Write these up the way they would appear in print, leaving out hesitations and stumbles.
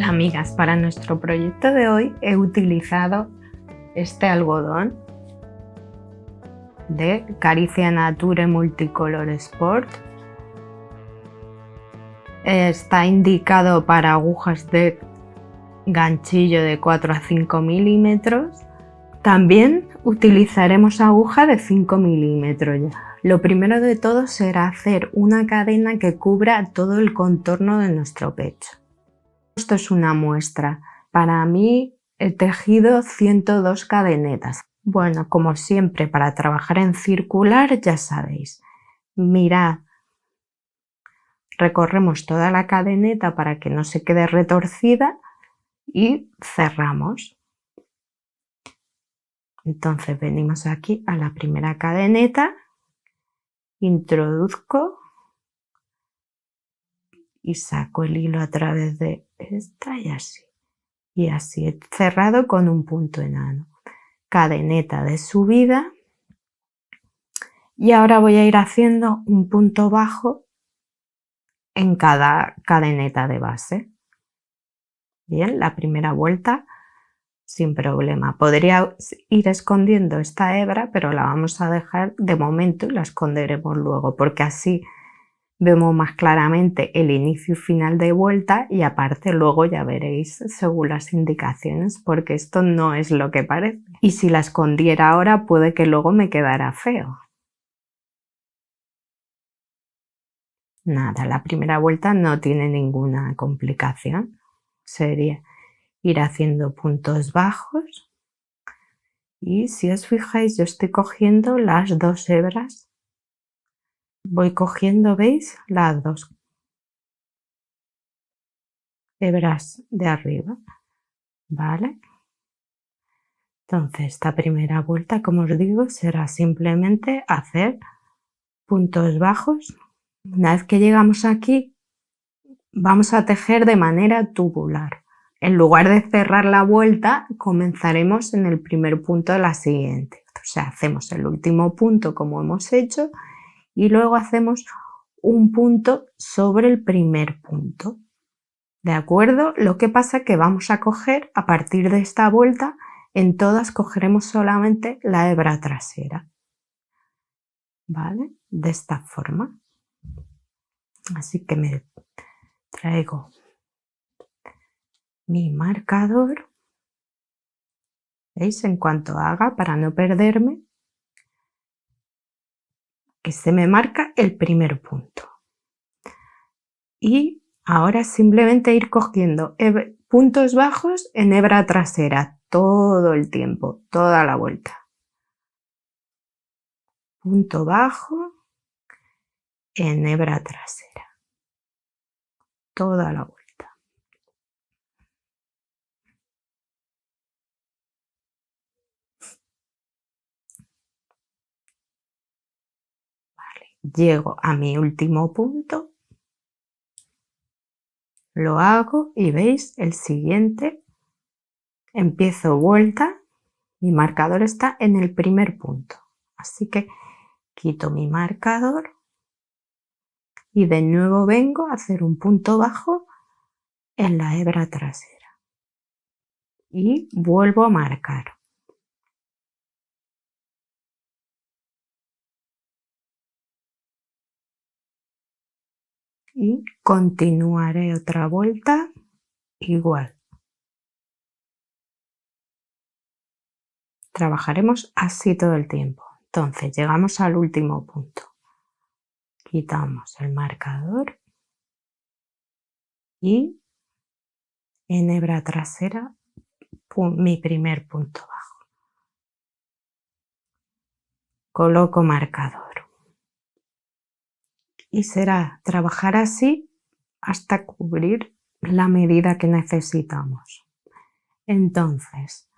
Hola amigas, para nuestro proyecto de hoy he utilizado este algodón de Caricia Nature Multicolor Sport. Está indicado para agujas de ganchillo de 4 a 5 milímetros. También utilizaremos aguja de 5 milímetros. Lo primero de todo será hacer una cadena que cubra todo el contorno de nuestro pecho. Esto es una muestra. Para mí he tejido 102 cadenetas. Bueno, como siempre, para trabajar en circular, ya sabéis, mirad, recorremos toda la cadeneta para que no se quede retorcida y cerramos. Entonces venimos aquí a la primera cadeneta, introduzco y saco el hilo a través de esta y así. Y así he cerrado con un punto enano. Cadeneta de subida y ahora voy a ir haciendo un punto bajo en cada cadeneta de base. Bien, la primera vuelta sin problema. Podría ir escondiendo esta hebra, pero la vamos a dejar de momento y la esconderemos luego, porque así vemos más claramente el inicio y final de vuelta y aparte luego ya veréis según las indicaciones, porque esto no es lo que parece. Y si la escondiera ahora puede que luego me quedara feo. Nada, la primera vuelta no tiene ninguna complicación. Sería ir haciendo puntos bajos y si os fijáis yo estoy cogiendo las dos hebras. Voy cogiendo, ¿veis? Las dos hebras de arriba, ¿vale? Entonces esta primera vuelta, como os digo, será simplemente hacer puntos bajos. Una vez que llegamos aquí, vamos a tejer de manera tubular. En lugar de cerrar la vuelta, comenzaremos en el primer punto de la siguiente. O sea, hacemos el último punto como hemos hecho y luego hacemos un punto sobre el primer punto. ¿De acuerdo? Lo que pasa es que vamos a coger, a partir de esta vuelta, en todas cogeremos solamente la hebra trasera. ¿Vale? De esta forma. Así que me traigo mi marcador. ¿Veis? En cuanto haga, para no perderme, que se me marca el primer punto. Y ahora simplemente ir cogiendo puntos bajos en hebra trasera todo el tiempo, toda la vuelta. Punto bajo en hebra trasera, toda la vuelta. Llego a mi último punto, lo hago y veis el siguiente, empiezo vuelta, mi marcador está en el primer punto, así que quito mi marcador y de nuevo vengo a hacer un punto bajo en la hebra trasera y vuelvo a marcar. Y continuaré otra vuelta igual. Trabajaremos así todo el tiempo. Entonces llegamos al último punto. Quitamos el marcador y en hebra trasera mi primer punto bajo. Coloco marcador. Y será trabajar así hasta cubrir la medida que necesitamos. Entonces,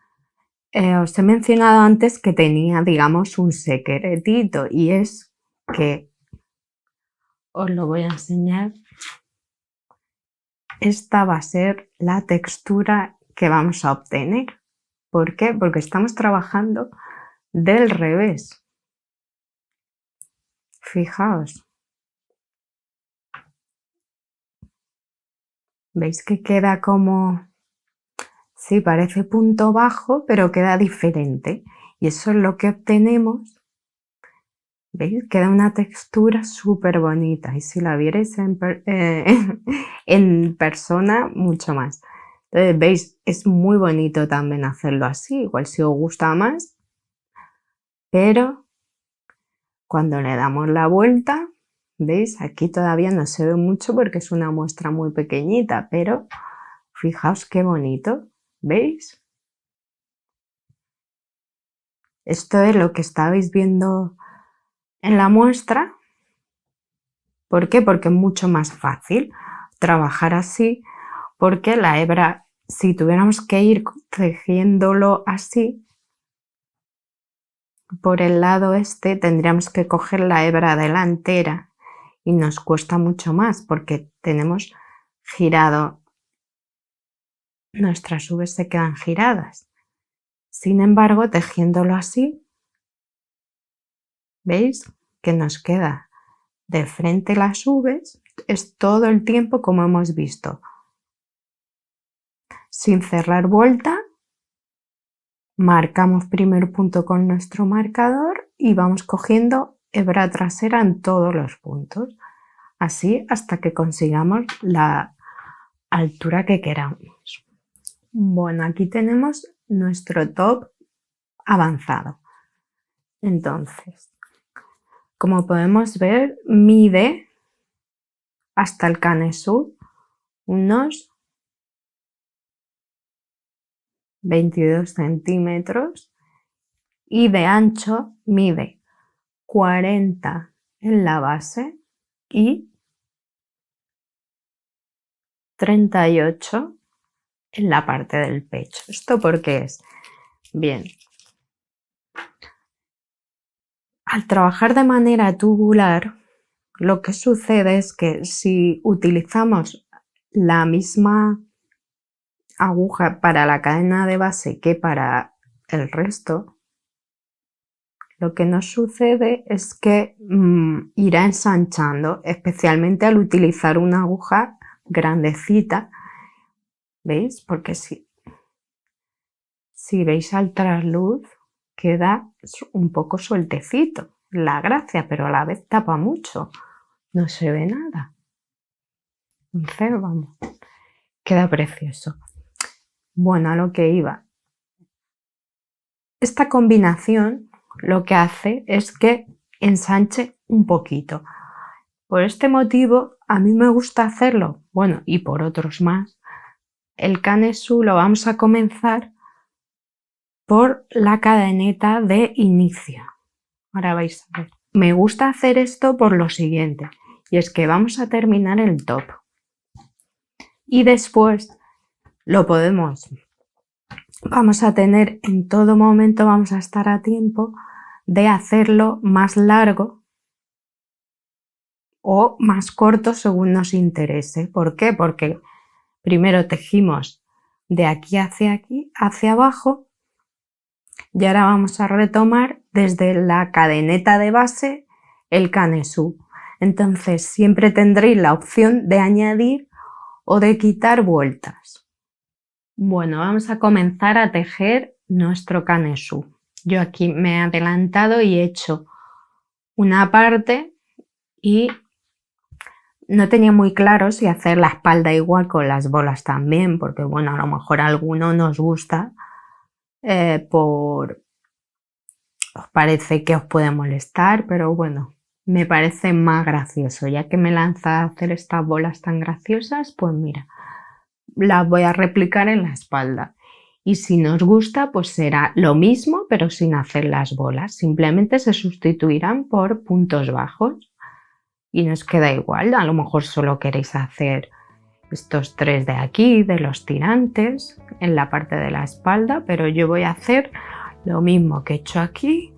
os he mencionado antes que tenía, digamos, un secretito y es que os lo voy a enseñar. Esta va a ser la textura que vamos a obtener. ¿Por qué? Porque estamos trabajando del revés. Fijaos. ¿Veis que queda como... Sí, parece punto bajo, pero queda diferente. Y eso es lo que obtenemos. ¿Veis? Queda una textura súper bonita. Y si la vierais en persona, mucho más. Entonces, ¿veis? Es muy bonito también hacerlo así. Igual si os gusta más. Pero cuando le damos la vuelta, ¿veis? Aquí todavía no se ve mucho porque es una muestra muy pequeñita. Pero fijaos qué bonito. ¿Veis? Esto es lo que estabais viendo en la muestra. ¿Por qué? Porque es mucho más fácil trabajar así, porque la hebra, si tuviéramos que ir tejiéndolo así, por el lado este tendríamos que coger la hebra delantera y nos cuesta mucho más porque tenemos girado, nuestras V's se quedan giradas. Sin embargo, tejiéndolo así, ¿veis? Que nos queda de frente las V's, es todo el tiempo como hemos visto, sin cerrar vuelta. Marcamos primer punto con nuestro marcador y vamos cogiendo hebra trasera en todos los puntos, así hasta que consigamos la altura que queramos. Bueno, aquí tenemos nuestro top avanzado. Entonces, como podemos ver, mide hasta el canesú unos 22 centímetros y de ancho mide 40 en la base y 38 en la parte del pecho. ¿Esto por qué es? Bien, al trabajar de manera tubular, lo que sucede es que si utilizamos la misma aguja para la cadena de base que para el resto, lo que nos sucede es que irá ensanchando, especialmente al utilizar una aguja grandecita. ¿Veis? Porque si veis al trasluz queda un poco sueltecito la gracia, pero a la vez tapa mucho, no se ve nada. Entonces, vamos, queda precioso. Bueno, a lo que iba. Esta combinación lo que hace es que ensanche un poquito. Por este motivo, a mí me gusta hacerlo, bueno, y por otros más. El canesú lo vamos a comenzar por la cadeneta de inicio. Ahora vais a ver. Me gusta hacer esto por lo siguiente, y es que vamos a terminar el top. Y después vamos a tener en todo momento, vamos a estar a tiempo de hacerlo más largo o más corto según nos interese. ¿Por qué? Porque primero tejimos de aquí, hacia abajo, y ahora vamos a retomar desde la cadeneta de base el canesú. Entonces siempre tendréis la opción de añadir o de quitar vueltas. Bueno, vamos a comenzar a tejer nuestro canesú. Yo aquí me he adelantado y he hecho una parte y no tenía muy claro si hacer la espalda igual con las bolas también, porque bueno, a lo mejor a alguno nos gusta os parece que os puede molestar, pero bueno, me parece más gracioso, ya que me lanza a hacer estas bolas tan graciosas, pues mira, las voy a replicar en la espalda. Y si nos gusta, pues será lo mismo, pero sin hacer las bolas. Simplemente se sustituirán por puntos bajos y nos queda igual. A lo mejor solo queréis hacer estos tres de aquí, de los tirantes, en la parte de la espalda, pero yo voy a hacer lo mismo que he hecho aquí.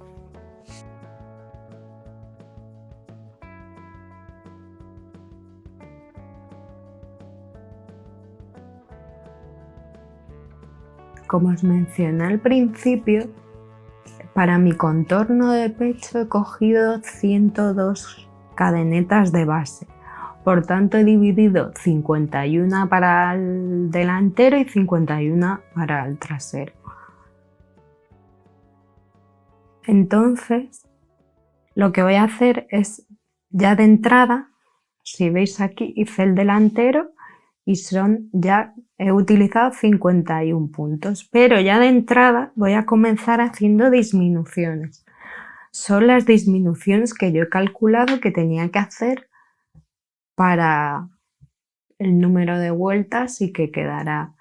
Como os mencioné al principio, para mi contorno de pecho he cogido 102 cadenetas de base. por tanto he dividido 51 para el delantero y 51 para el trasero. Entonces, lo que voy a hacer es, ya de entrada, si veis aquí, hice el delantero y he utilizado 51 puntos, pero ya de entrada voy a comenzar haciendo disminuciones. Son las disminuciones que yo he calculado que tenía que hacer para el número de vueltas y que quedará,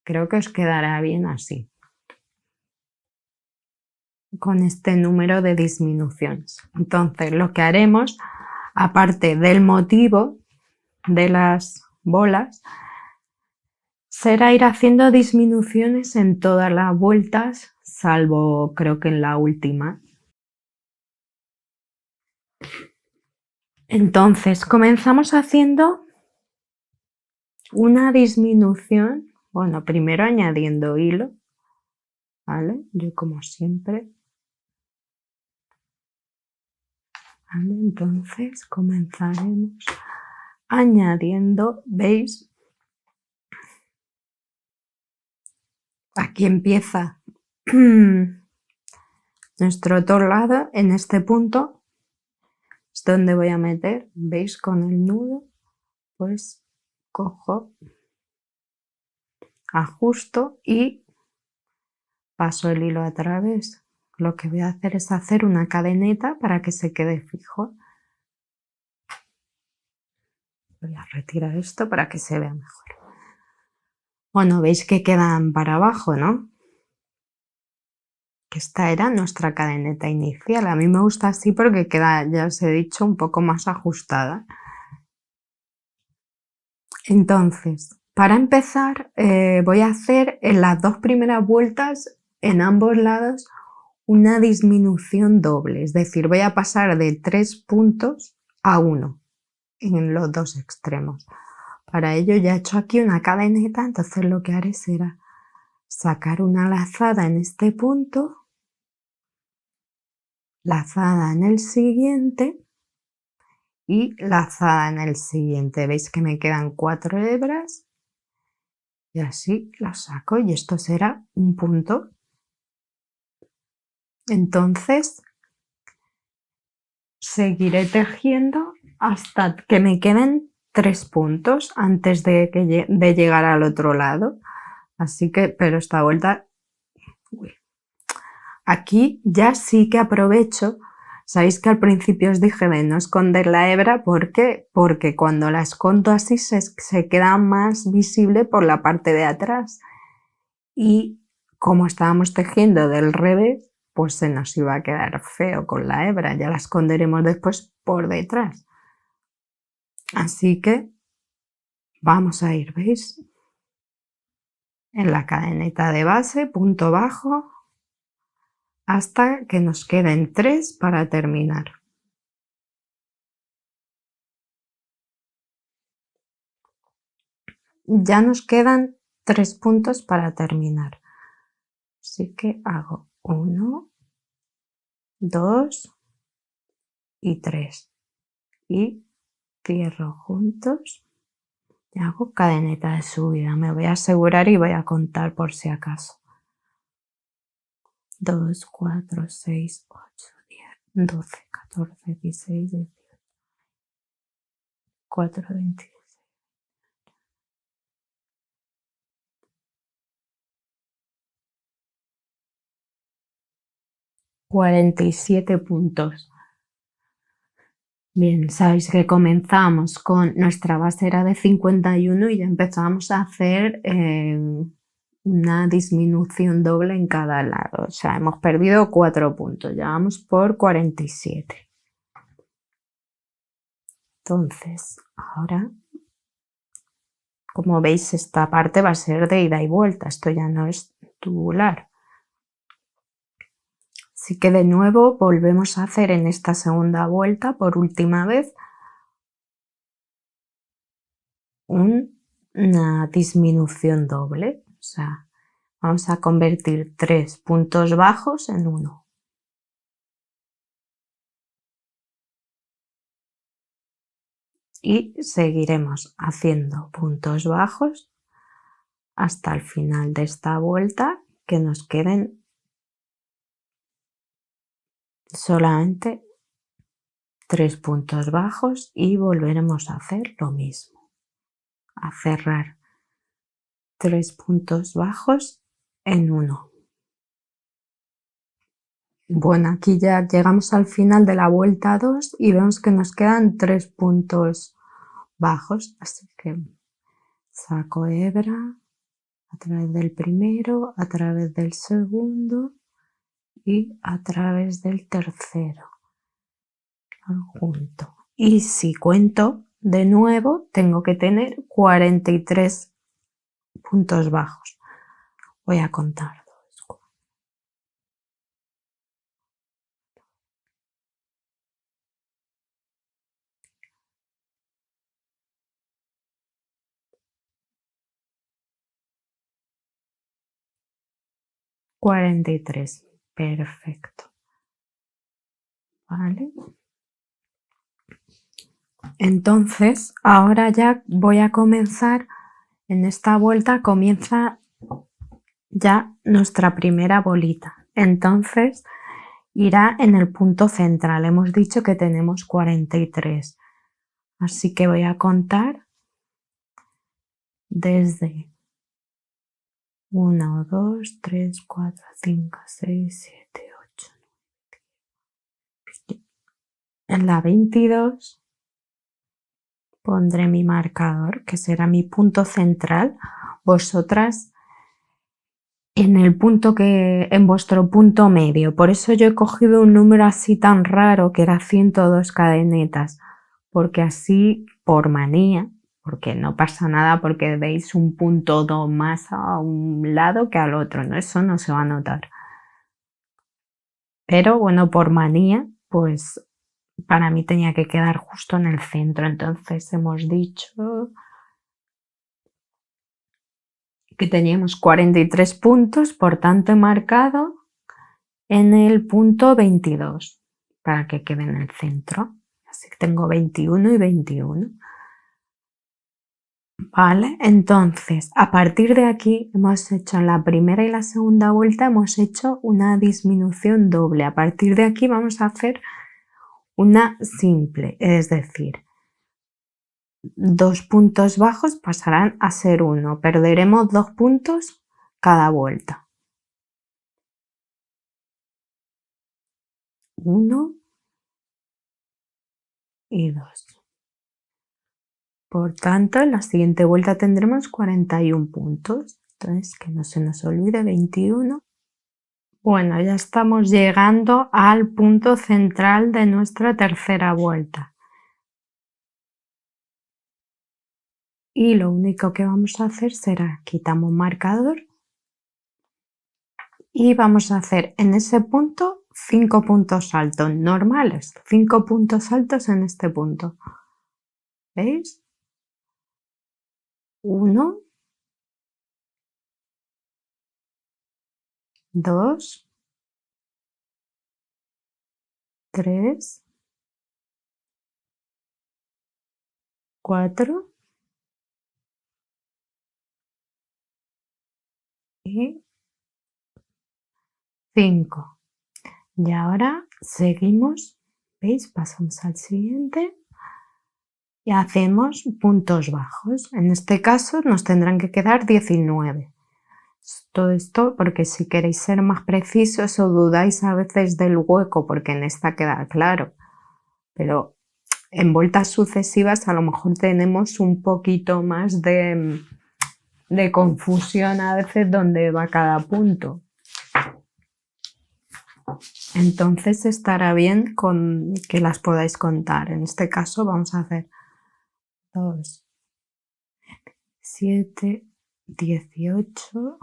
creo que os quedará bien así, con este número de disminuciones. Entonces lo que haremos, aparte del motivo de las bolas, será ir haciendo disminuciones en todas las vueltas, salvo creo que en la última. Entonces comenzamos haciendo una disminución, bueno, primero añadiendo hilo, ¿vale? Yo como siempre. ¿Vale? Entonces comenzaremos añadiendo, ¿veis? Aquí empieza nuestro otro lado, en este punto es donde voy a meter, ¿veis? Con el nudo, pues cojo, ajusto y paso el hilo a través. Lo que voy a hacer es hacer una cadeneta para que se quede fijo. Voy a retirar esto para que se vea mejor. Bueno, veis que quedan para abajo, ¿no? Que esta era nuestra cadeneta inicial. A mí me gusta así porque queda, ya os he dicho, un poco más ajustada. Entonces, para empezar, voy a hacer en las dos primeras vueltas, en ambos lados, una disminución doble. Es decir, voy a pasar de 3 puntos a 1 en los dos extremos. Para ello ya he hecho aquí una cadeneta, entonces lo que haré será sacar una lazada en este punto, lazada en el siguiente y lazada en el siguiente. Veis que me quedan 4 hebras y así lo saco y esto será un punto. Entonces seguiré tejiendo hasta que me queden 3 puntos antes de llegar al otro lado. Así que, pero esta vuelta, aquí ya sí que aprovecho. Sabéis que al principio os dije de no esconder la hebra, ¿por qué? Porque cuando la escondo así se queda más visible por la parte de atrás. Y como estábamos tejiendo del revés, pues se nos iba a quedar feo con la hebra, ya la esconderemos después por detrás. Así que vamos a ir, ¿veis? En la cadeneta de base, punto bajo, hasta que nos queden 3 para terminar. Ya nos quedan 3 puntos para terminar. Así que hago 1, 2 y 3. Y cierro juntos y hago cadeneta de subida. Me voy a asegurar y voy a contar por si acaso. 2, 4, 6, 8, 10, 12, 14, 16, 18, 4, 26. 47 puntos. Bien, sabéis que comenzamos con nuestra base era de 51 y ya empezamos a hacer una disminución doble en cada lado. O sea, hemos perdido 4 puntos, ya vamos por 47. Entonces, ahora, como veis, esta parte va a ser de ida y vuelta, esto ya no es tubular. Así que de nuevo volvemos a hacer en esta segunda vuelta, por última vez, una disminución doble. O sea, vamos a convertir 3 puntos bajos en 1. y seguiremos haciendo puntos bajos hasta el final de esta vuelta, que nos queden solamente 3 puntos bajos y volveremos a hacer lo mismo, a cerrar 3 puntos bajos en uno. Bueno, aquí ya llegamos al final de la vuelta 2 y vemos que nos quedan 3 puntos bajos, así que saco hebra a través del primero, a través del segundo y a través del tercero, junto. Y si cuento de nuevo, tengo que tener 43 puntos bajos. Voy a contar. 43. Perfecto. ¿Vale? Entonces, ahora ya voy a comenzar, en esta vuelta comienza ya nuestra primera bolita. Entonces, irá en el punto central. Hemos dicho que tenemos 43. Así que voy a contar desde 1, 2, 3, 4, 5, 6, 7, 8, 9. En la 22 pondré mi marcador, que será mi punto central. Vosotras en vuestro punto medio. Por eso yo he cogido un número así tan raro, que era 102 cadenetas, porque así, por manía, porque no pasa nada porque veis un punto 2 más a un lado que al otro, ¿no? Eso no se va a notar. Pero bueno, por manía, pues para mí tenía que quedar justo en el centro. Entonces hemos dicho que teníamos 43 puntos, por tanto he marcado en el punto 22 para que quede en el centro. Así que tengo 21 y 21. Vale, entonces a partir de aquí hemos hecho en la primera y la segunda vuelta, hemos hecho una disminución doble. A partir de aquí vamos a hacer una simple, es decir, 2 puntos bajos pasarán a ser 1. Perderemos 2 puntos cada vuelta. 1 y 2. Por tanto, en la siguiente vuelta tendremos 41 puntos. Entonces, que no se nos olvide, 21. Bueno, ya estamos llegando al punto central de nuestra tercera vuelta. Y lo único que vamos a hacer será, quitamos marcador y vamos a hacer en ese punto 5 puntos altos normales, 5 puntos altos en este punto. ¿Veis? 1, 2, 3, 4 y 5. Y ahora seguimos, ¿veis? Pasamos al siguiente y hacemos puntos bajos. En este caso nos tendrán que quedar 19. Todo esto porque si queréis ser más precisos o dudáis a veces del hueco, porque en esta queda claro, pero en vueltas sucesivas a lo mejor tenemos un poquito más de confusión a veces donde va cada punto. Entonces estará bien con que las podáis contar. En este caso vamos a hacer 2, 7, 18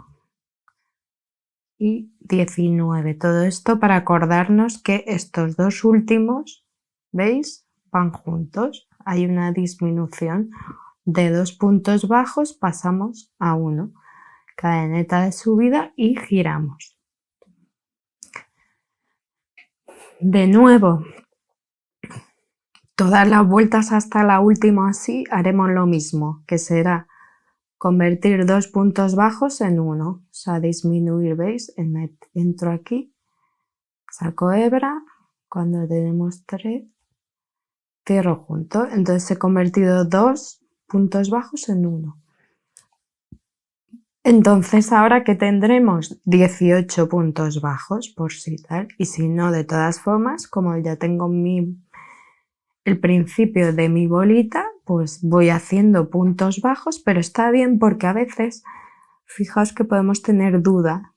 y 19. Todo esto para acordarnos que estos dos últimos, ¿veis? Van juntos. Hay una disminución de 2 puntos bajos, pasamos a 1. Cadeneta de subida y giramos. De nuevo, todas las vueltas hasta la última así haremos lo mismo, que será convertir dos puntos bajos en uno, o sea, disminuir, ¿veis? Entro aquí, saco hebra, cuando tenemos 3, cierro junto, entonces he convertido dos puntos bajos en uno. Entonces ahora que tendremos 18 puntos bajos por si tal, y si no, de todas formas, como ya tengo el principio de mi bolita, pues voy haciendo puntos bajos, pero está bien porque a veces, fijaos que podemos tener duda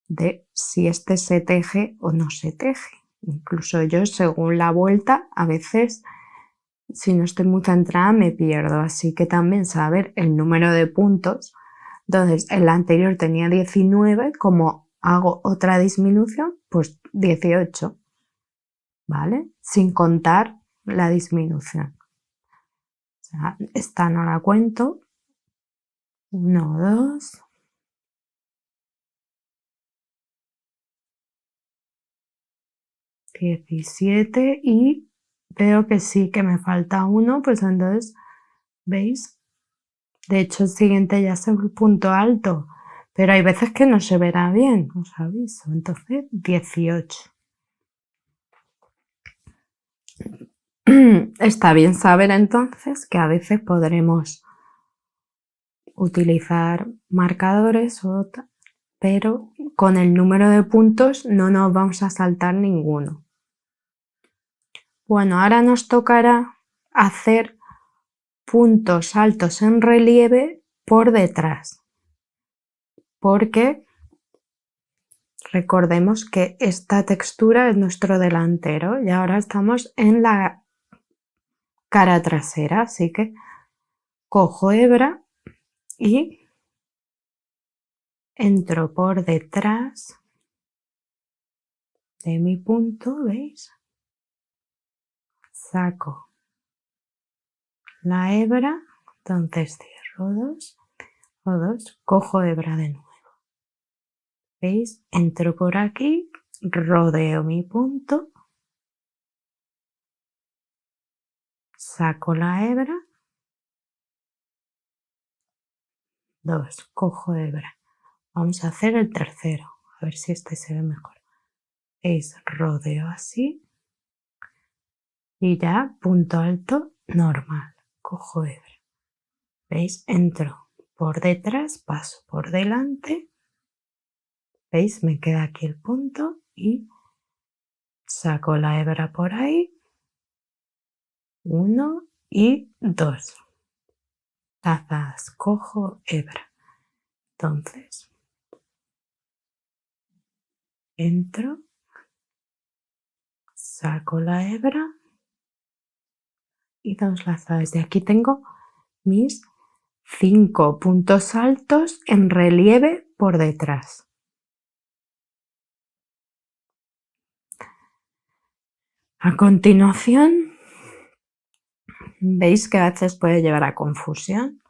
de si este se teje o no se teje. Incluso yo, según la vuelta, a veces, si no estoy muy centrada, me pierdo, así que también saber el número de puntos. Entonces, en la anterior tenía 19, como hago otra disminución, pues 18, ¿vale? Sin contar la disminución. O sea, esta no la cuento. 1, 2, 17 y veo que sí, que me falta uno, pues entonces, ¿veis? De hecho, el siguiente ya es el punto alto, pero hay veces que no se verá bien, os aviso. Entonces, 18. Está bien saber entonces que a veces podremos utilizar marcadores pero con el número de puntos no nos vamos a saltar ninguno. Bueno, ahora nos tocará hacer puntos altos en relieve por detrás, porque recordemos que esta textura es nuestro delantero y ahora estamos en la cara trasera, así que cojo hebra y entro por detrás de mi punto, ¿veis? Saco la hebra, entonces cierro 2 o 2, cojo hebra de nuevo. ¿Veis? Entro por aquí, rodeo mi punto, saco la hebra, 2, cojo hebra. Vamos a hacer el tercero, a ver si este se ve mejor. ¿Veis? Rodeo así y ya punto alto normal, cojo hebra. ¿Veis? Entro por detrás, paso por delante. ¿Veis? Me queda aquí el punto y saco la hebra por ahí. 1 y 2. Lazas, cojo hebra. Entonces, entro, saco la hebra y 2 lazadas. De aquí tengo mis 5 puntos altos en relieve por detrás. A continuación, veis que a veces puede llevar a confusión.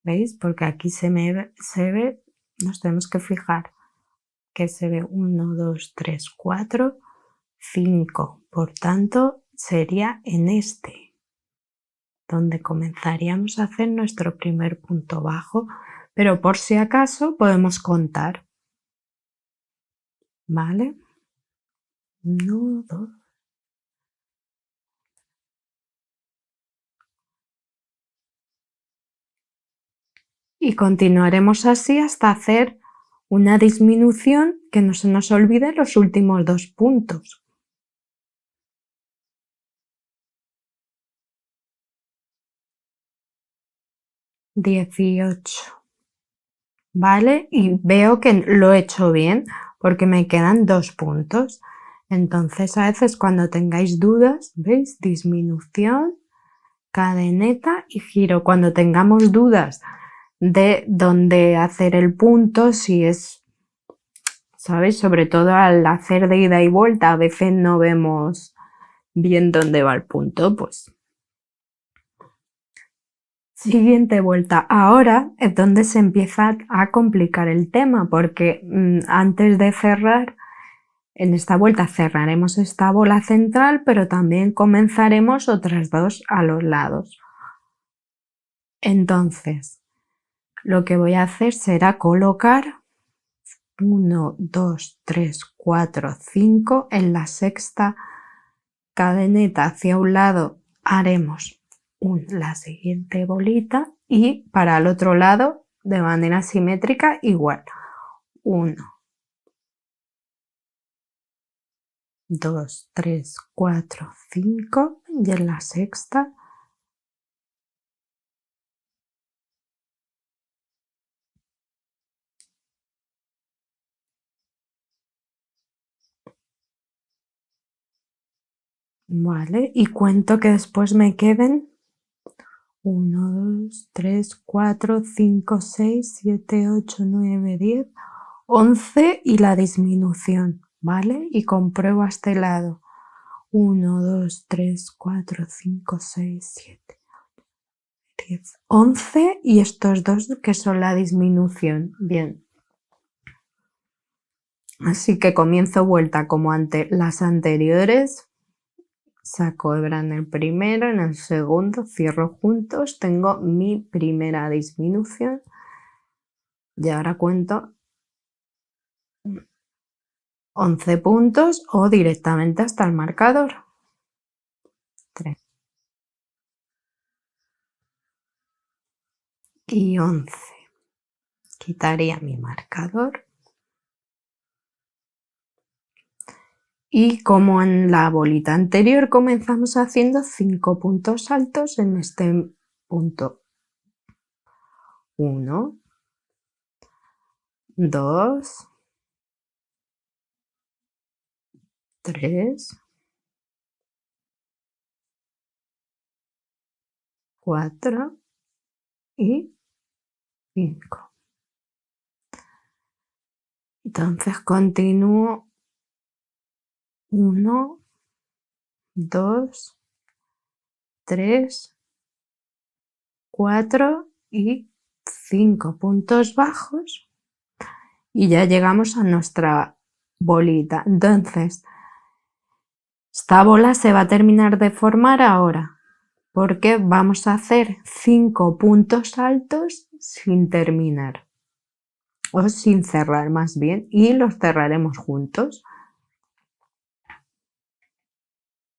¿Veis? Porque aquí se ve, nos tenemos que fijar que se ve 1, 2, 3, 4, 5. Por tanto, sería en este, donde comenzaríamos a hacer nuestro primer punto bajo, pero por si acaso podemos contar. ¿Vale? 1, 2. Y continuaremos así hasta hacer una disminución que no se nos olvide los últimos 2 puntos. $18. ¿Vale? Y veo que lo he hecho bien porque me quedan 2 puntos. Entonces a veces cuando tengáis dudas, ¿veis? Disminución, cadeneta y giro. Cuando tengamos dudas de dónde hacer el punto, si es, ¿sabéis? Sobre todo al hacer de ida y vuelta, a veces no vemos bien dónde va el punto, pues. Siguiente vuelta. Ahora es donde se empieza a complicar el tema, porque antes de cerrar En esta vuelta cerraremos esta bola central, pero también comenzaremos otras dos a los lados. Entonces, lo que voy a hacer será colocar 1, 2, 3, 4, 5 en la sexta cadeneta hacia un lado haremos la siguiente bolita y para el otro lado de manera simétrica igual 1, 2, 3, 4, 5 y en la sexta vale, y cuento que después me queden 1, 2, 3, 4, 5, 6, 7, 8, 9, 10, 11 y la disminución, ¿vale? Y compruebo a este lado. 1, 2, 3, 4, 5, 6, 7, 10, 11 y estos dos que son la disminución. Bien. Así que comienzo vuelta como ante las anteriores. Saco hebra en el primero, en el segundo, cierro juntos, tengo mi primera disminución y ahora cuento 11 puntos o directamente hasta el marcador. 3 y 11. Quitaría mi marcador. Y como en la bolita anterior comenzamos haciendo 5 puntos altos en este punto. 1, 2, 3, 4 y 5. Entonces continúo 1, 2, 3, 4 y 5 puntos bajos y ya llegamos a nuestra bolita. Entonces, esta bola se va a terminar de formar ahora porque vamos a hacer 5 puntos altos sin terminar o sin cerrar más bien y los cerraremos juntos.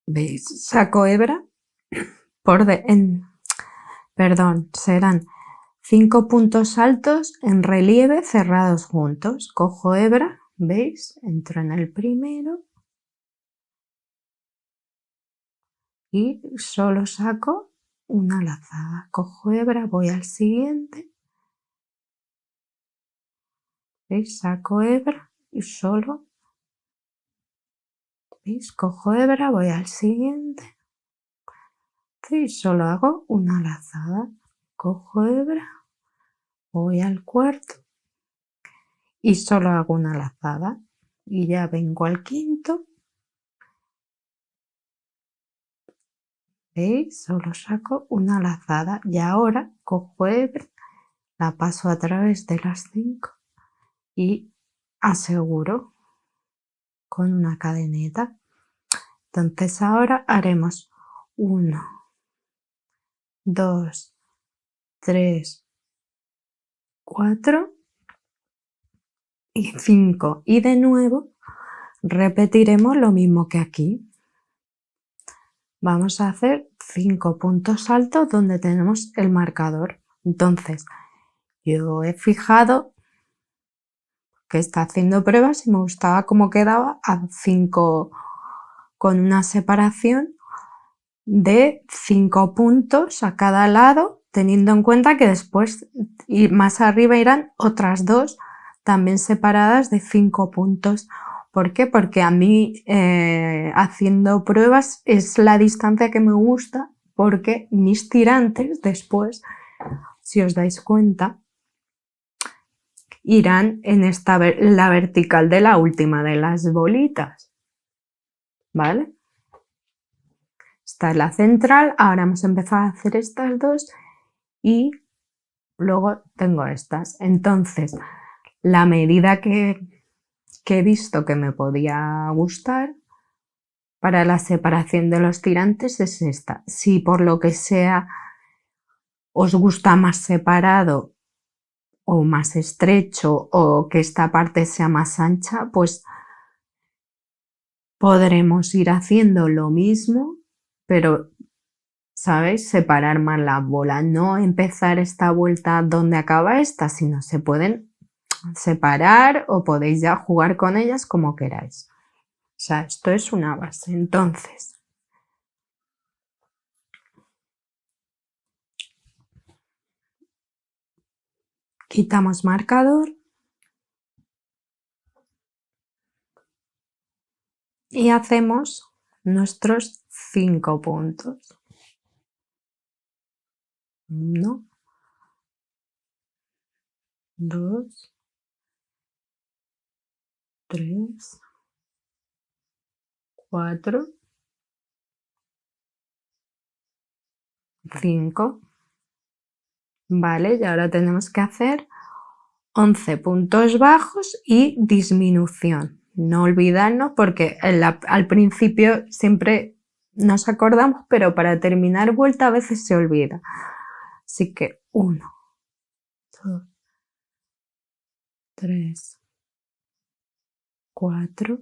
¿Veis? Saco hebra perdón, serán 5 puntos altos en relieve cerrados juntos. Cojo hebra, ¿veis? Entro en el primero y solo saco una lazada. Cojo hebra, voy al siguiente. ¿Veis? Saco hebra y solo, ¿veis? Cojo hebra, voy al siguiente. Y solo hago una lazada. Cojo hebra, voy al cuarto y solo hago una lazada. Y ya vengo al quinto. ¿Veis? Solo saco una lazada y ahora cojo hebra, la paso a través de las 5 y aseguro con una cadeneta. Entonces ahora haremos 1, 2, 3, 4 y 5 y de nuevo repetiremos lo mismo que aquí. Vamos a hacer 5 puntos altos donde tenemos el marcador. Entonces yo he fijado que está haciendo pruebas y me gustaba cómo quedaba a 5 con una separación de 5 puntos a cada lado, teniendo en cuenta que después y más arriba irán otras dos también separadas de 5 puntos. ¿Por qué? Porque a mí haciendo pruebas es la distancia que me gusta, porque mis tirantes después, si os dais cuenta, irán en la vertical de la última de las bolitas, ¿vale? Esta es la central, ahora hemos empezado a hacer estas dos y luego tengo estas. Entonces, la medida que que he visto que me podía gustar para la separación de los tirantes es esta. Si por lo que sea os gusta más separado o más estrecho o que esta parte sea más ancha, pues podremos ir haciendo lo mismo, pero, ¿sabéis? Separar más la bola, no empezar esta vuelta donde acaba esta, sino se pueden separar o podéis ya jugar con ellas como queráis. O sea, esto es una base. Entonces, quitamos marcador y hacemos nuestros 5 puntos. 1, 2, 3, 4, 5. Vale, y ahora tenemos que hacer 11 puntos bajos y disminución. No olvidarnos porque al principio siempre nos acordamos, pero para terminar vuelta a veces se olvida. Así que 1, 2, 3, 4,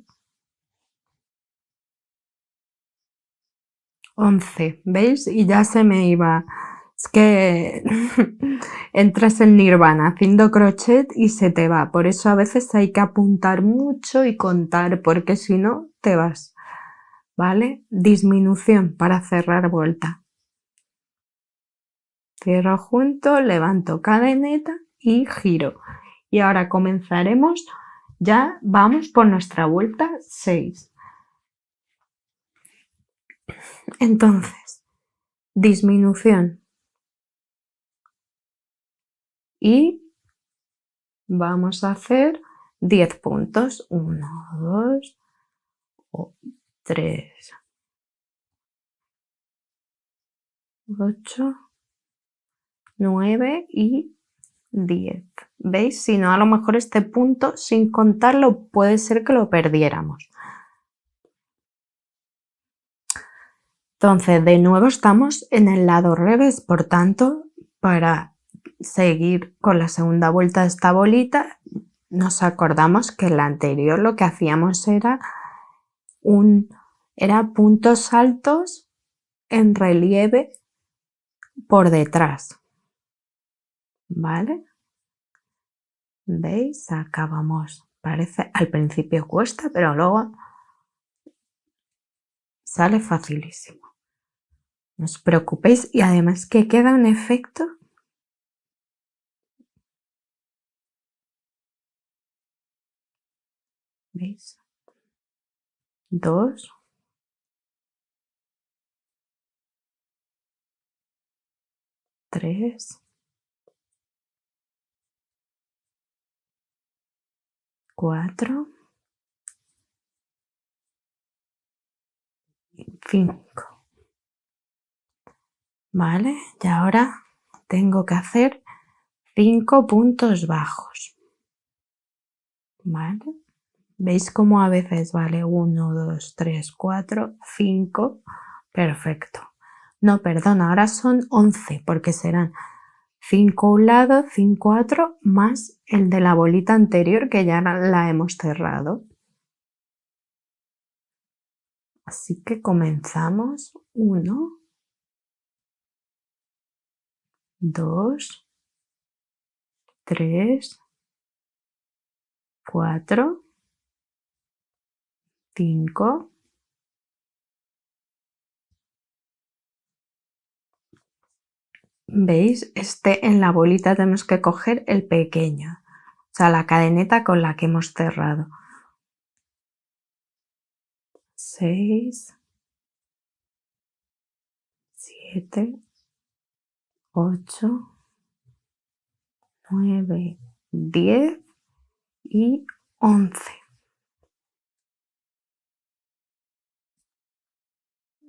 11. ¿Veis? Y ya se me iba. Es que entras en nirvana haciendo crochet y se te va. Por eso a veces hay que apuntar mucho y contar, porque si no te vas. ¿Vale? Disminución para cerrar vuelta. Cierro junto, levanto cadeneta y giro. Y ahora comenzaremos, ya vamos por nuestra vuelta 6. Entonces, disminución. Y vamos a hacer 10 puntos. 1, 2, 3, 8, 9 y 10. ¿Veis? Si no, a lo mejor este punto, sin contarlo, puede ser que lo perdiéramos. Entonces, de nuevo estamos en el lado revés, por tanto, para seguir con la segunda vuelta de esta bolita, nos acordamos que en la anterior lo que hacíamos era puntos altos en relieve por detrás. ¿Vale? ¿Veis? Acabamos. Parece, al principio cuesta, pero luego sale facilísimo. No os preocupéis y además que queda un efecto. ¿Veis? 2, 3, 4, 5. ¿Vale? Y ahora tengo que hacer 5 puntos bajos. ¿Vale? ¿Veis cómo a veces vale 1, 2, 3, 4, 5? Perfecto. No, perdón, ahora son 11 porque serán 5 a un lado, 5 a otro, más el de la bolita anterior que ya la hemos cerrado. Así que comenzamos. 1, 2, 3, 4, 5, 'veis? En la bolita tenemos que coger el pequeño, o sea, la cadeneta con la que hemos cerrado. 6, 7, 8, 9, 10 y 11.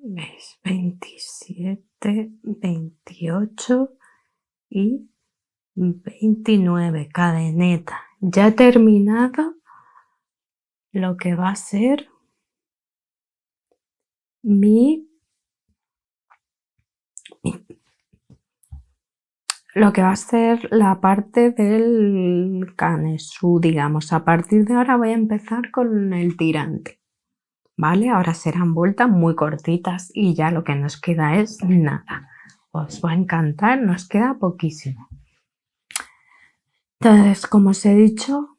¿Veis? 27, 28 y 29. Cadeneta. Ya he terminado lo que va a ser mi lo que va a ser la parte del canesú, digamos. A partir de ahora voy a empezar con el tirante, ¿vale? Ahora serán vueltas muy cortitas y ya lo que nos queda es nada. Os va a encantar, nos queda poquísimo. Entonces, como os he dicho,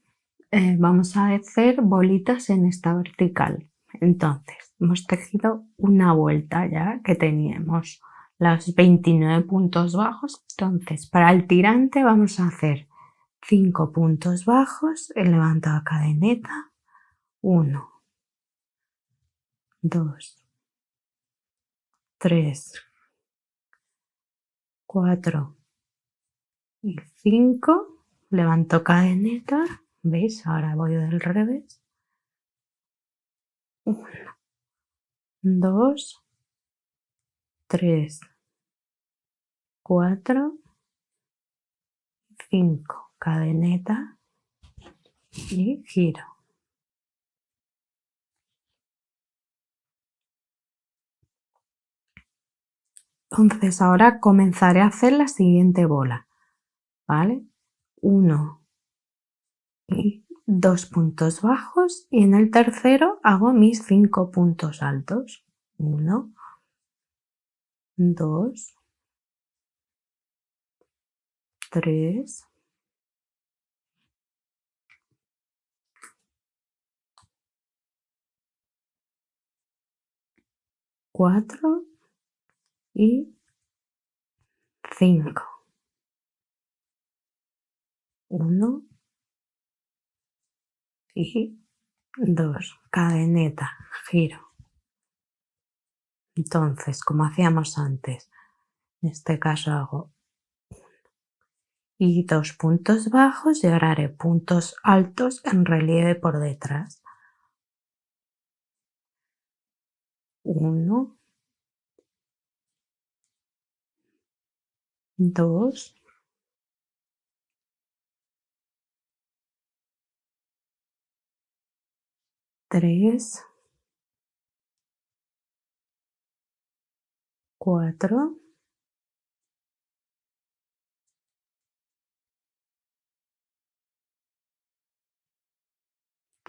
vamos a hacer bolitas en esta vertical. Entonces, hemos tejido una vuelta ya que teníamos los 29 puntos bajos. Entonces, para el tirante vamos a hacer 5 puntos bajos, he levantado cadeneta, 1, 2, 3, 4 y 5, levanto cadeneta, ¿veis? Ahora voy del revés, 1, 2, 3, 4, 5, cadeneta y giro. Entonces ahora comenzaré a hacer la siguiente bola, ¿vale? 1 y 2 puntos bajos y en el tercero hago mis 5 puntos altos. 1, 2, 3, 4 y 5. 1 y 2. Cadeneta, giro. Entonces, como hacíamos antes, en este caso hago y 2 puntos bajos y ahora haré puntos altos en relieve por detrás. 1, 2, 3, 4,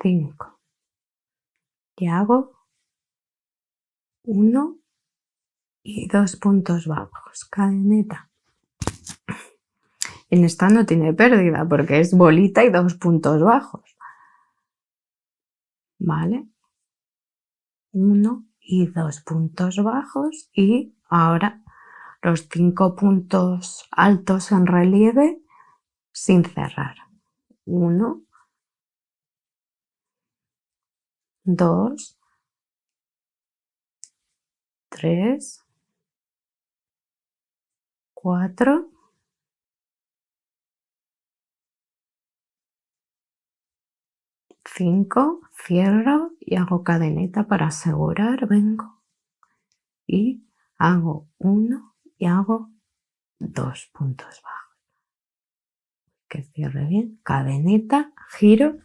5. Y hago 1 y 2 puntos bajos. Cadeneta. En esta no tiene pérdida porque es bolita y 2 puntos bajos. ¿Vale? 1 y 2 puntos bajos y ahora los 5 puntos altos en relieve sin cerrar. 1, 2, 3, 4, 5, cierro y hago cadeneta para asegurar, vengo y hago 1 y hago 2 puntos bajos. Que cierre bien, cadeneta, giro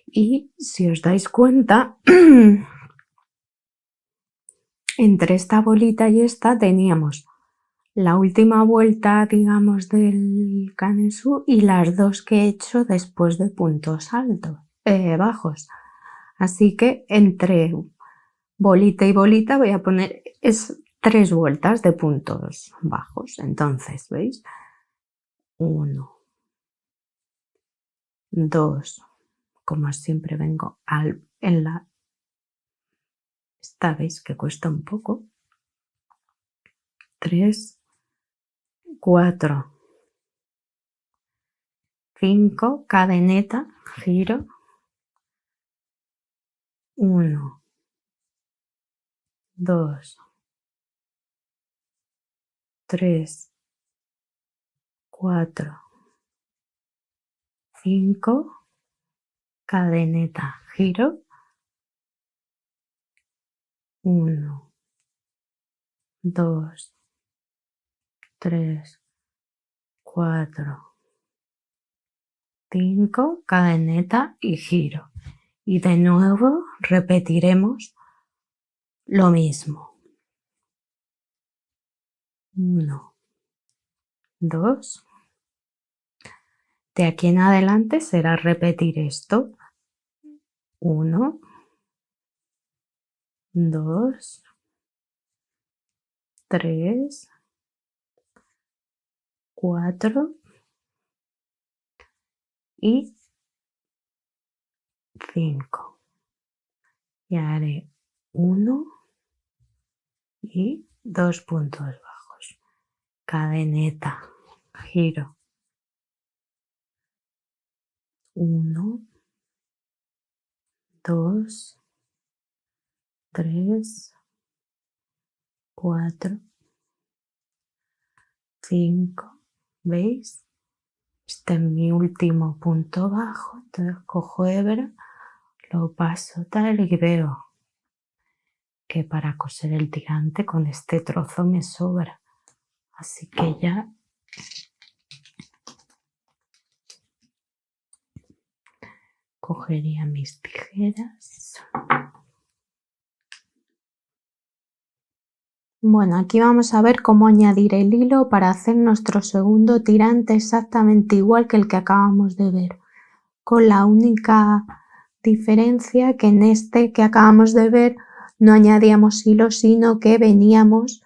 y si os dais cuenta, entre esta bolita y esta teníamos la última vuelta, digamos, del canesú y las dos que he hecho después de puntos altos, bajos. Así que entre bolita y bolita voy a poner 3 vueltas de puntos bajos. Entonces, ¿veis? 1, 2, como siempre vengo en la... Esta veis que cuesta un poco. 3, 4, 5, cadeneta, giro, 1, 2, 3, 4, 5, cadeneta, giro, 1, 2, 3, 4, 5, cadeneta y giro. Y de nuevo repetiremos lo mismo. 1, 2. De aquí en adelante será repetir esto. 1, 2, 3, 4 y 5. Y haré 1 y 2 puntos bajos. Cadeneta, giro. 1, 2, 3, 4, 5. ¿Veis? Este es mi último punto bajo. Entonces cojo hebra, lo paso tal y veo que para coser el tirante con este trozo me sobra. Así que ya cogería mis tijeras. Bueno, aquí vamos a ver cómo añadir el hilo para hacer nuestro segundo tirante exactamente igual que el que acabamos de ver, con la única diferencia que en este que acabamos de ver no añadíamos hilo, sino que veníamos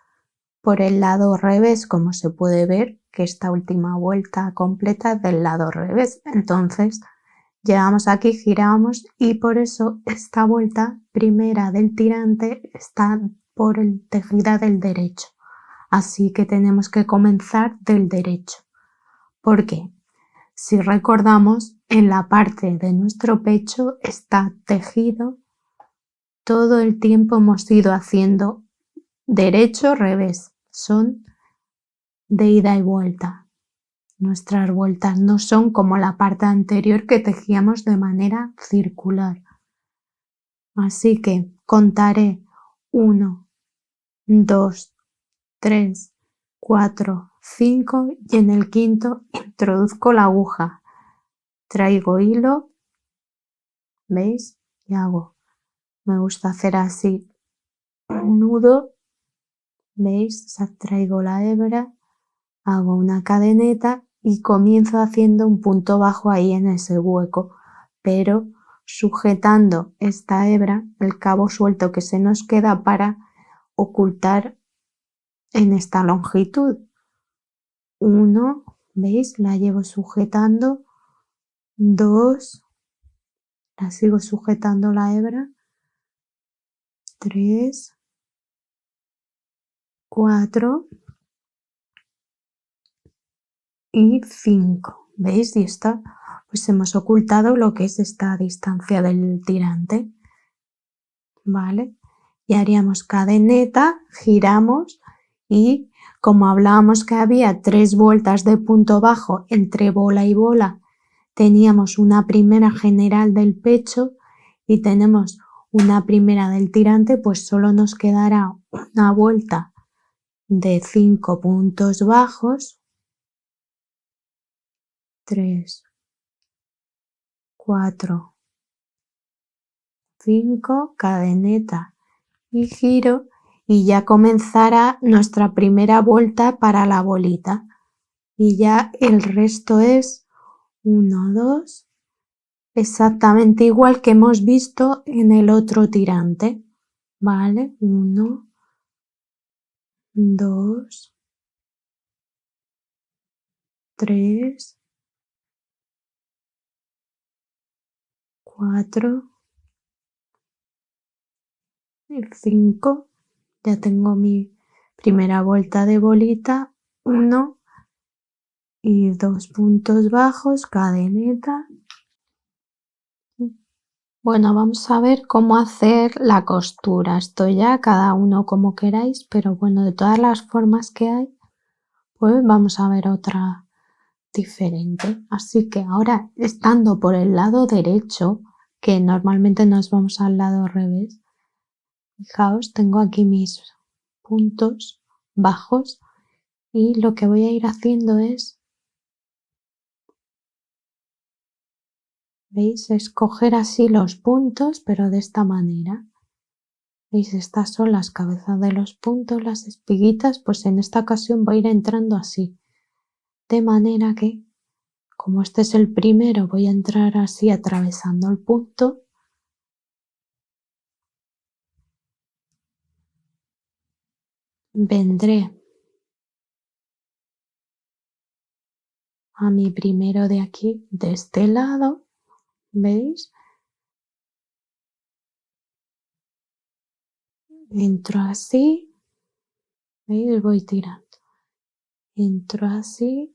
por el lado revés, como se puede ver que esta última vuelta completa es del lado revés. Entonces llegamos aquí, giramos y por eso esta vuelta primera del tirante está por el tejida del derecho. Así que tenemos que comenzar del derecho. ¿Por qué? Si recordamos, en la parte de nuestro pecho está tejido, todo el tiempo hemos ido haciendo derecho, revés. Son de ida y vuelta. Nuestras vueltas no son como la parte anterior que tejíamos de manera circular. Así que contaré 1, 2, 3, 4, 5 y en el quinto introduzco la aguja. Traigo hilo, ¿veis? Y hago. Me gusta hacer así un nudo, ¿veis? O sea, traigo la hebra, hago una cadeneta y comienzo haciendo un punto bajo ahí en ese hueco, pero sujetando esta hebra, el cabo suelto que se nos queda para ocultar en esta longitud. 1, ¿veis? La llevo sujetando. 2, la sigo sujetando la hebra. 3, 4 y 5. ¿Veis? Y esta, pues hemos ocultado lo que es esta distancia del tirante. ¿Vale? Y haríamos cadeneta, giramos y como hablábamos que había 3 vueltas de punto bajo entre bola y bola, teníamos una primera general del pecho y tenemos una primera del tirante, pues solo nos quedará una vuelta de 5 puntos bajos. 3, 4, 5, cadeneta y giro y ya comenzará nuestra primera vuelta para la bolita y ya el resto es 1, 2, exactamente igual que hemos visto en el otro tirante, ¿vale? 1, 2, 3, 4 y 5. Ya tengo mi primera vuelta de bolita, 1 y 2 puntos bajos, cadeneta. Bueno, vamos a ver cómo hacer la costura. Esto ya cada uno como queráis, pero bueno, de todas las formas que hay, pues vamos a ver otra diferente. Así que ahora, estando por el lado derecho, que normalmente nos vamos al lado revés, fijaos, tengo aquí mis puntos bajos y lo que voy a ir haciendo es ¿Veis? Es coger así los puntos, pero de esta manera. ¿Veis? Estas son las cabezas de los puntos, las espiguitas, pues en esta ocasión voy a ir entrando así. De manera que, como este es el primero, voy a entrar así atravesando el punto. Vendré a mi primero de aquí, de este lado, ¿veis? Entro así, ¿veis? Voy tirando. Entro así.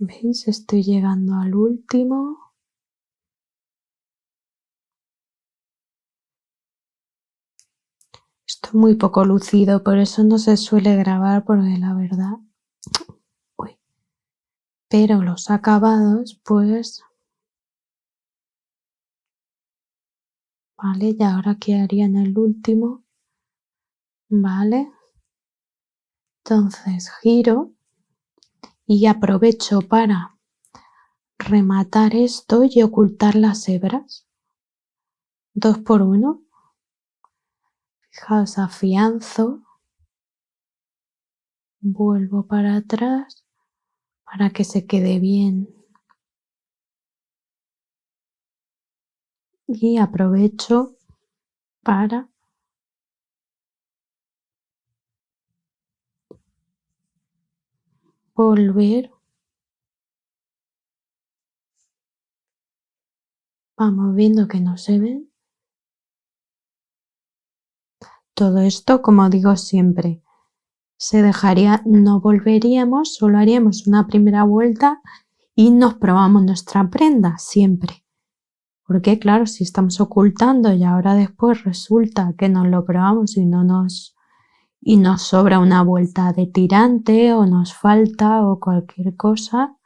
¿Veis? Estoy llegando al último. Estoy muy poco lucido, por eso no se suele grabar, porque la verdad... Uy. Pero los acabados, pues... Vale, y ahora ¿qué haría en el último? Vale. Entonces giro y aprovecho para rematar esto y ocultar las hebras. 2 por 1. Fijaos, afianzo, vuelvo para atrás para que se quede bien y aprovecho para volver. Vamos viendo que no se ven. Todo esto, como digo siempre, se dejaría, no volveríamos, solo haríamos una primera vuelta y nos probamos nuestra prenda siempre. Porque claro, si estamos ocultando y ahora después resulta que nos lo probamos y nos sobra una vuelta de tirante o nos falta o cualquier cosa,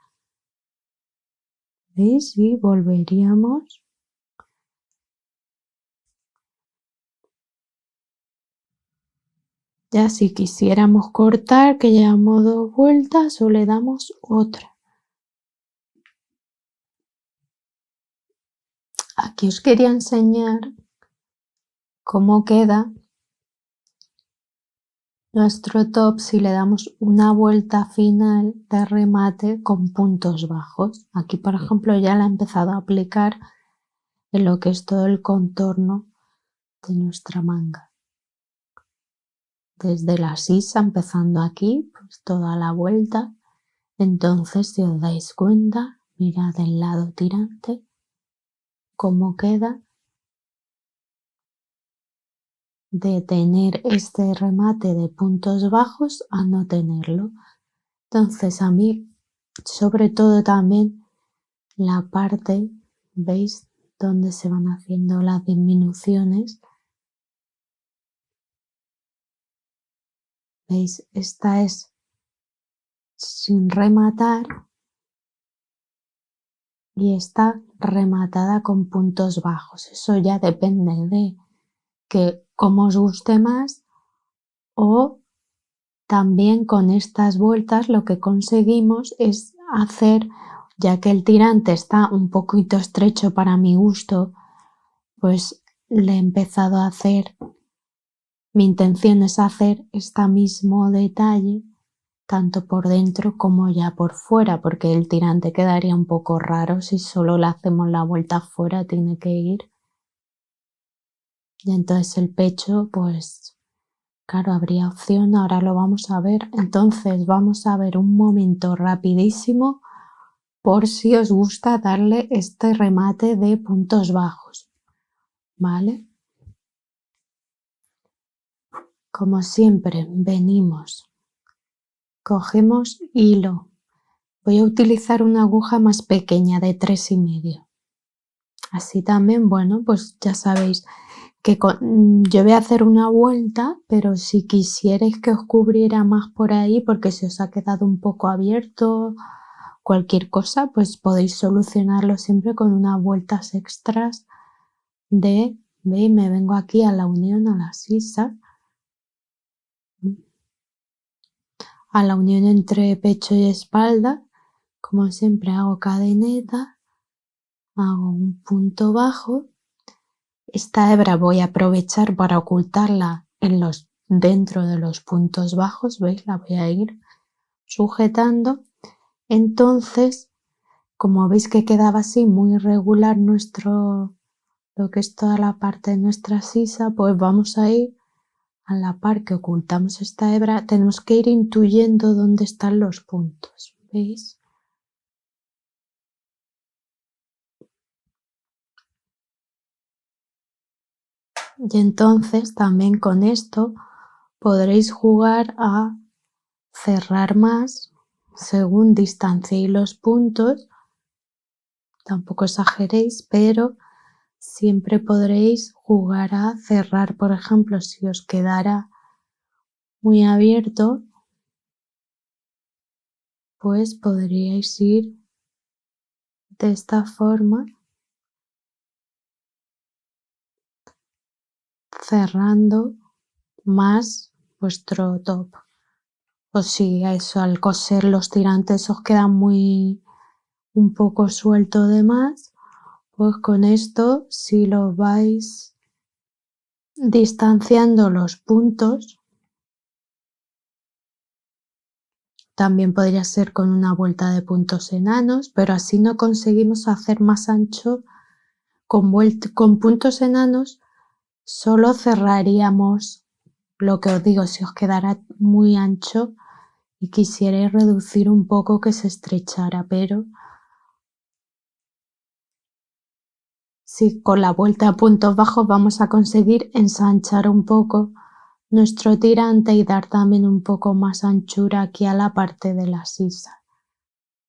¿veis? Y volveríamos. Ya si quisiéramos cortar, que llevamos 2 vueltas, o le damos otra. Aquí os quería enseñar cómo queda nuestro top si le damos una vuelta final de remate con puntos bajos. Aquí, por ejemplo, ya la he empezado a aplicar en lo que es todo el contorno de nuestra manga. Desde la sisa, empezando aquí, pues toda la vuelta. Entonces, si os dais cuenta, mirad el lado tirante, cómo queda de tener este remate de puntos bajos a no tenerlo. Entonces, a mí, sobre todo también la parte, ¿veis? Donde se van haciendo las disminuciones. ¿Veis? Esta es sin rematar y está rematada con puntos bajos. Eso ya depende de que cómo os guste más, o también con estas vueltas lo que conseguimos es hacer, ya que el tirante está un poquito estrecho para mi gusto, pues le he empezado a hacer, mi intención es hacer este mismo detalle tanto por dentro como ya por fuera, porque el tirante quedaría un poco raro si solo le hacemos la vuelta afuera, tiene que ir. Y entonces el pecho, pues claro, habría opción, ahora lo vamos a ver. Entonces vamos a ver un momento rapidísimo por si os gusta darle este remate de puntos bajos, ¿vale? Como siempre, venimos, cogemos hilo. Voy a utilizar una aguja más pequeña de 3,5. Así también, bueno, pues ya sabéis yo voy a hacer una vuelta, pero si quisierais que os cubriera más por ahí porque se os ha quedado un poco abierto, cualquier cosa, pues podéis solucionarlo siempre con unas vueltas extras de, ¿veis? Me vengo aquí a la unión, a la sisa, a la unión entre pecho y espalda. Como siempre hago cadeneta, hago un punto bajo. Esta hebra voy a aprovechar para ocultarla dentro de los puntos bajos, ¿veis? La voy a ir sujetando. Entonces, como veis que quedaba así muy irregular lo que es toda la parte de nuestra sisa, pues vamos a ir a la par que ocultamos esta hebra, tenemos que ir intuyendo dónde están los puntos, ¿veis? Y entonces también con esto podréis jugar a cerrar más según distanciéis los puntos. Tampoco exageréis, pero siempre podréis jugar a cerrar. Por ejemplo, si os quedara muy abierto, pues podríais ir de esta forma, cerrando más vuestro top. O si eso al coser los tirantes os queda un poco suelto de más, pues con esto, si lo vais distanciando los puntos, también podría ser con una vuelta de puntos enanos, pero así no conseguimos hacer más ancho. Con puntos enanos solo cerraríamos lo que os digo, si os quedara muy ancho y quisierais reducir un poco que se estrechara, pero si con la vuelta a puntos bajos vamos a conseguir ensanchar un poco nuestro tirante y dar también un poco más anchura aquí a la parte de la sisa.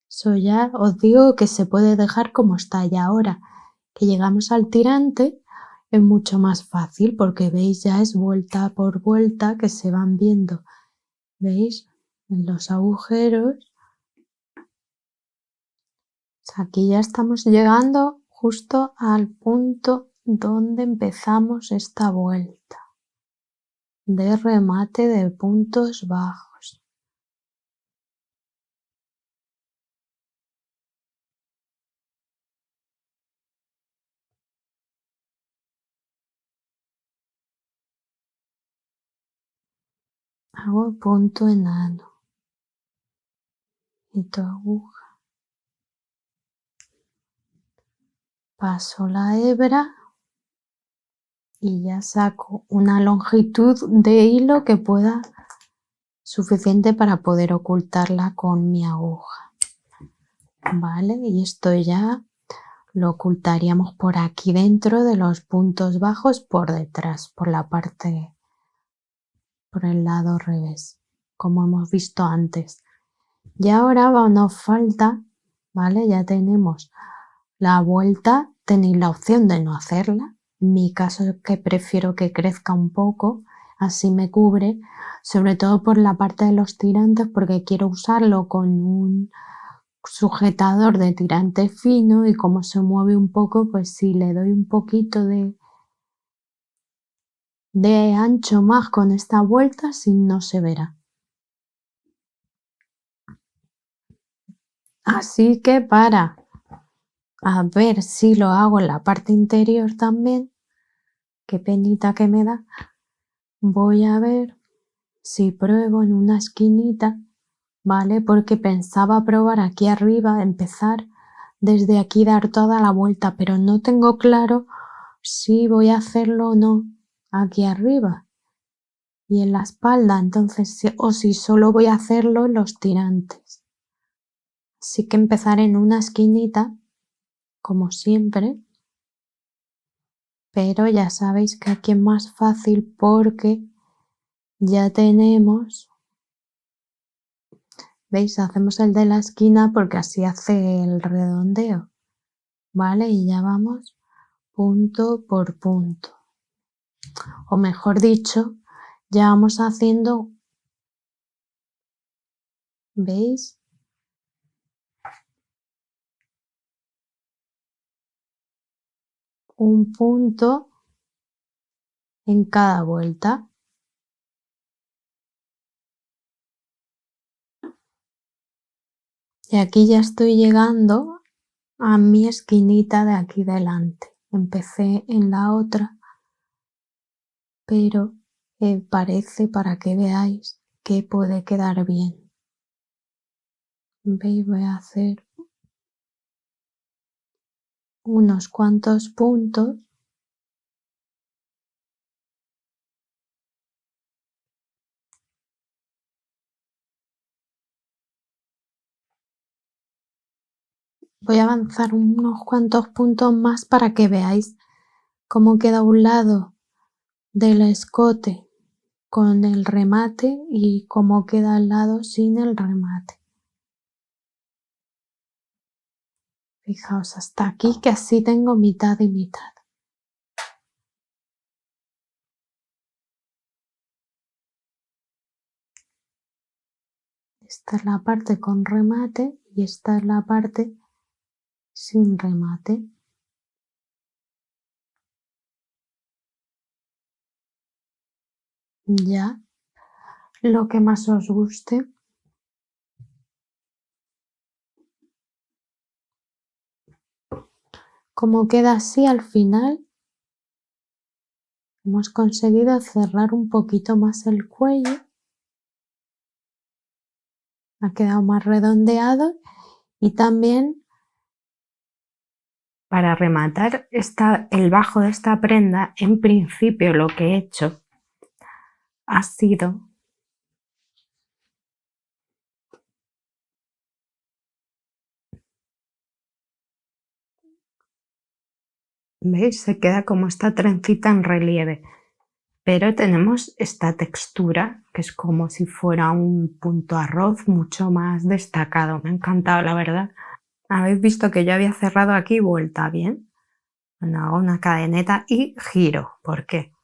Eso ya os digo que se puede dejar como está ya ahora. Que llegamos al tirante es mucho más fácil porque veis ya es vuelta por vuelta que se van viendo. ¿Veis? En los agujeros. Aquí ya estamos llegando justo al punto donde empezamos esta vuelta de remate de puntos bajos. Hago punto enano y tu aguja. Paso la hebra y ya saco una longitud de hilo que pueda suficiente para poder ocultarla con mi aguja. Vale, y esto ya lo ocultaríamos por aquí dentro de los puntos bajos por detrás, por la parte, por el lado revés, como hemos visto antes. Y ahora nos falta, ¿vale? Ya tenemos la vuelta, tenéis la opción de no hacerla. En mi caso es que prefiero que crezca un poco, así me cubre, sobre todo por la parte de los tirantes, porque quiero usarlo con un sujetador de tirante fino y como se mueve un poco, pues si le doy un poquito de ancho más con esta vuelta, si no se verá. Así que para ver si lo hago en la parte interior también, qué penita que me da, voy a ver si pruebo en una esquinita, ¿vale? Porque pensaba probar aquí arriba, empezar desde aquí, dar toda la vuelta, pero no tengo claro si voy a hacerlo o no aquí arriba y en la espalda, entonces, o si solo voy a hacerlo en los tirantes. Así que empezar en una esquinita, como siempre, pero ya sabéis que aquí es más fácil porque ya tenemos, ¿veis? Hacemos el de la esquina porque así hace el redondeo, ¿vale? Y ya vamos punto por punto. o mejor dicho, ya vamos haciendo, ¿veis? Un punto en cada vuelta. Y aquí ya estoy llegando a mi esquinita de aquí delante. Empecé en la otra, pero parece para que veáis que puede quedar bien. ¿Veis? Voy a hacer unos cuantos puntos. Voy a avanzar unos cuantos puntos más para que veáis cómo queda un lado del escote con el remate y cómo queda al lado sin el remate. Fijaos hasta aquí que así tengo mitad y mitad. Esta es la parte con remate y esta es la parte sin remate. Ya, lo que más os guste. Como queda así al final, hemos conseguido cerrar un poquito más el cuello. Ha quedado más redondeado y también para rematar el bajo de esta prenda, en principio lo que he hecho ha sido ¿veis? Se queda como esta trencita en relieve, pero tenemos esta textura que es como si fuera un punto arroz mucho más destacado. Me ha encantado, la verdad. Habéis visto que yo había cerrado aquí vuelta bien. Bueno, hago una cadeneta y giro. ¿Por qué?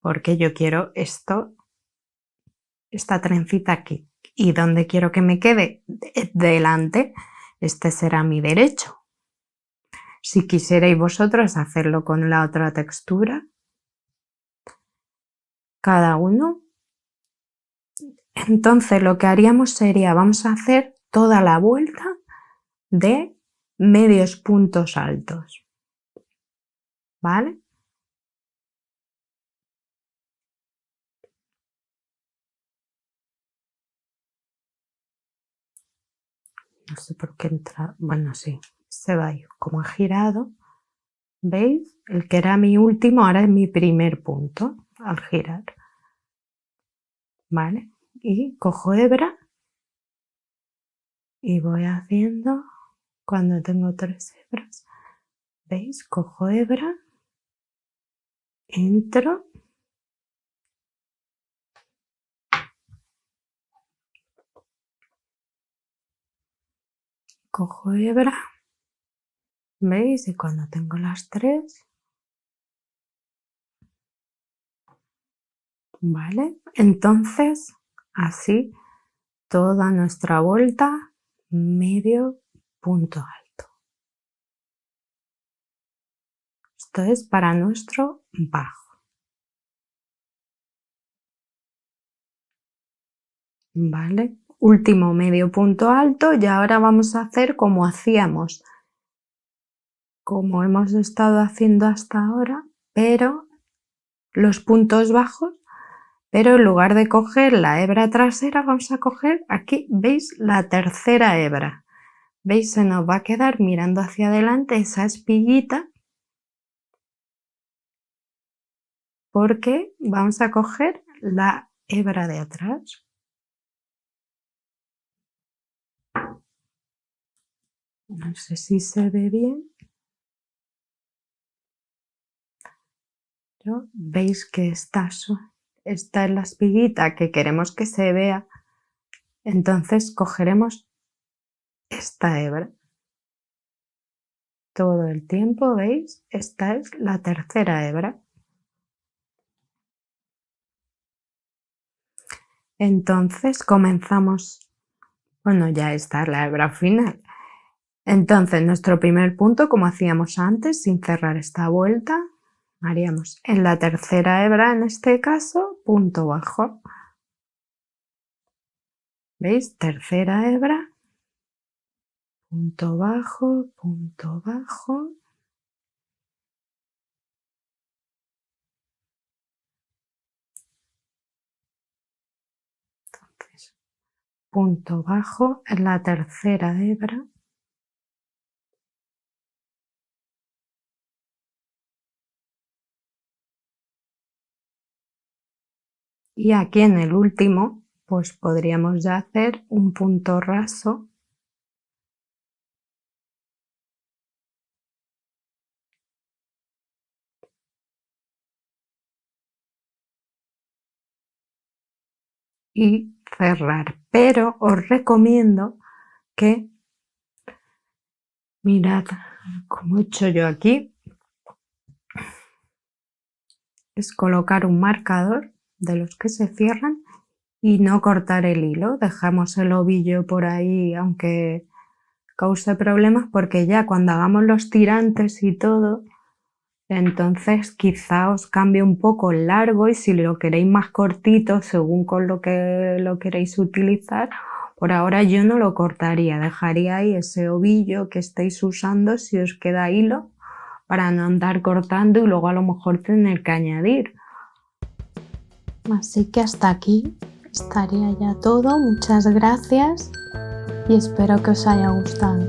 Porque yo quiero esta trencita aquí. ¿Y dónde quiero que me quede? Delante. Este será mi derecho. Si quisierais vosotros hacerlo con la otra textura, cada uno. Entonces lo que haríamos sería, vamos a hacer toda la vuelta de medios puntos altos. ¿Vale? No sé por qué entra. Bueno, sí, se va a ir como ha girado. ¿Veis? El que era mi último ahora es mi primer punto al girar. ¿Vale? Y cojo hebra y voy haciendo cuando tengo 3 hebras. ¿Veis? Cojo hebra, entro, cojo hebra, ¿veis? Y cuando tengo las 3, ¿vale? Entonces, así toda nuestra vuelta, medio punto alto. Esto es para nuestro bajo. ¿Vale? Último medio punto alto y ahora vamos a hacer como hacíamos, como hemos estado haciendo hasta ahora, pero los puntos bajos, pero en lugar de coger la hebra trasera vamos a coger aquí, ¿veis? La tercera hebra. ¿Veis? Se nos va a quedar mirando hacia adelante esa espiguita porque vamos a coger la hebra de atrás. No sé si se ve bien. ¿No? Veis que esta es la espiguita que queremos que se vea. Entonces cogeremos esta hebra. Todo el tiempo, ¿veis? Esta es la tercera hebra. Entonces comenzamos, bueno, ya está la hebra final. Entonces nuestro primer punto, como hacíamos antes, sin cerrar esta vuelta, haríamos en la tercera hebra, en este caso, punto bajo. ¿Veis? Tercera hebra, punto bajo, punto bajo. Entonces, punto bajo en la tercera hebra. Y aquí en el último, pues podríamos ya hacer un punto raso y cerrar. Pero os recomiendo que, mirad como he hecho yo aquí, es colocar un marcador de los que se cierran y no cortar el hilo. Dejamos el ovillo por ahí, aunque cause problemas, porque ya cuando hagamos los tirantes y todo, entonces quizá os cambie un poco el largo, y si lo queréis más cortito según con lo que lo queréis utilizar, por ahora yo no lo cortaría, dejaría ahí ese ovillo que estéis usando si os queda hilo, para no andar cortando y luego a lo mejor tener que añadir. Así que hasta aquí estaría ya todo. Muchas gracias y espero que os haya gustado.